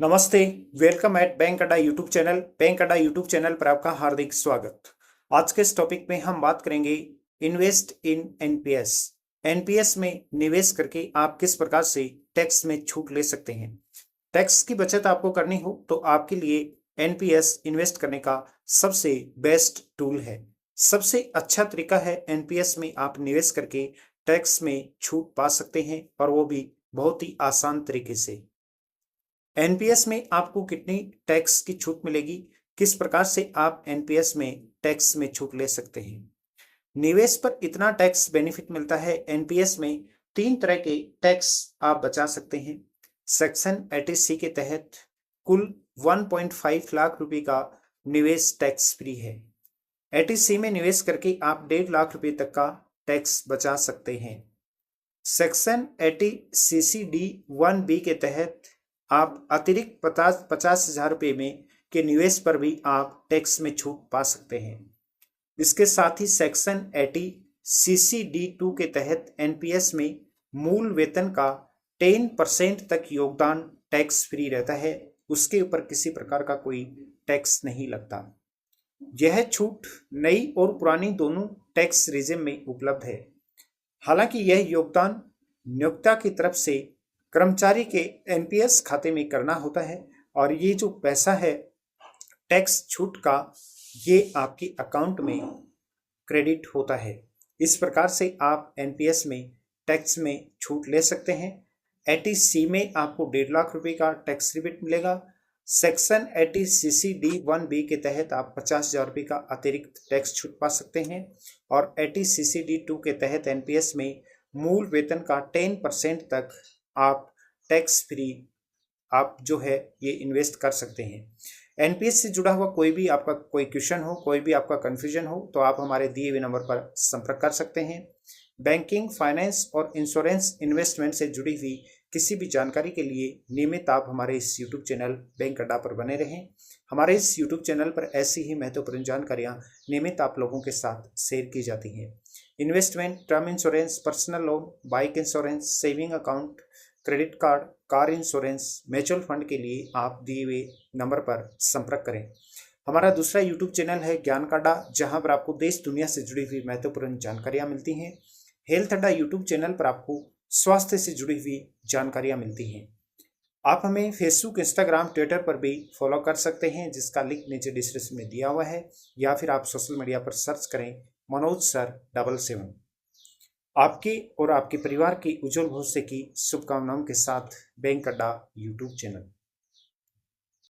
नमस्ते। Welcome at bank अड्डा YouTube channel. Bank अड्डा यूट्यूब चैनल पर आपका हार्दिक स्वागत। आज के इस टॉपिक में हम बात करेंगे इन्वेस्ट इन एनपीएस। एनपीएस में निवेश करके आप किस प्रकार से टैक्स में छूट ले सकते हैं। टैक्स की बचत आपको करनी हो तो आपके लिए एनपीएस इन्वेस्ट करने का सबसे बेस्ट टूल है। सबसे अच्छा तरीका है एनपीएस में आप निवेश करके टैक्स में छूट पा सकते हैं, और वो भी बहुत ही आसान तरीके से। एनपीएस में आपको कितनी टैक्स की छूट मिलेगी, किस प्रकार से आप एनपीएस में टैक्स में छूट ले सकते हैं। निवेश पर इतना टैक्स बेनिफिट मिलता है। एनपीएस में 3 तरह के टैक्स आप बचा सकते हैं। सेक्शन 80C के तहत कुल 1.5 लाख रुपए का निवेश टैक्स फ्री है। 80C में निवेश करके आप 1.5 लाख रुपए तक का टैक्स बचा सकते हैं। सेक्शन 80CCD1B के तहत आप अतिरिक्त 50,000 रुपये में के निवेश पर भी आप टैक्स में छूट पा सकते हैं। इसके साथ ही सेक्शन 80CCD2 के तहत एनपीएस में मूल वेतन का 10% तक योगदान टैक्स फ्री रहता है। उसके ऊपर किसी प्रकार का कोई टैक्स नहीं लगता। यह छूट नई और पुरानी दोनों टैक्स रिजिम में उपलब्ध है। हालांकि यह योगदान नियोक्ता की तरफ से कर्मचारी के एनपीएस खाते में करना होता है, और ये जो पैसा है टैक्स छूट का, ये आपकी अकाउंट में क्रेडिट होता है। इस प्रकार से आप एनपीएस में टैक्स में छूट ले सकते हैं। 80C में आपको 1.5 लाख रुपए का टैक्स रिबेट मिलेगा। सेक्शन 80CCD1B के तहत आप 50,000 रुपये का अतिरिक्त टैक्स छूट पा सकते हैं, और 80CCD2 के तहत एनपीएस में मूल वेतन का 10% तक आप टैक्स फ्री आप जो है ये इन्वेस्ट कर सकते हैं। एनपीएस से जुड़ा हुआ कोई भी आपका कोई क्वेश्चन हो, कोई भी आपका कन्फ्यूजन हो, तो आप हमारे दिए हुए नंबर पर संपर्क कर सकते हैं। बैंकिंग, फाइनेंस और इंश्योरेंस इन्वेस्टमेंट से जुड़ी हुई किसी भी जानकारी के लिए नियमित आप हमारे इस यूट्यूब चैनल बैंक अड्डा पर बने रहें। हमारे इस यूट्यूब चैनल पर ऐसी ही महत्वपूर्ण जानकारियाँ नियमित आप लोगों के साथ शेयर की जाती हैं। Investment, term insurance, personal loan, bike insurance, saving account, credit card, car insurance, mutual fund के लिए आप दिए हुए नंबर पर संपर्क करें। हमारा दूसरा यूट्यूब चैनल है ज्ञान का अड्डा, जहां पर आपको देश दुनिया से जुड़ी हुई महत्वपूर्ण जानकारियां मिलती हैं। हेल्थ अड्डा यूट्यूब चैनल पर आपको स्वास्थ्य से जुड़ी हुई जानकारियां मिलती हैं। आप हमें फेसबुक, इंस्टाग्राम, ट्विटर पर भी फॉलो कर सकते हैं, जिसका लिंक नीचे डिस्क्रिप्शन में दिया हुआ है, या फिर आप सोशल मीडिया पर सर्च करें मनोज सर 77। आपके और आपके परिवार की उज्जवल भविष्य की शुभकामनाओं के साथ बैंक अड्डा यूट्यूब चैनल।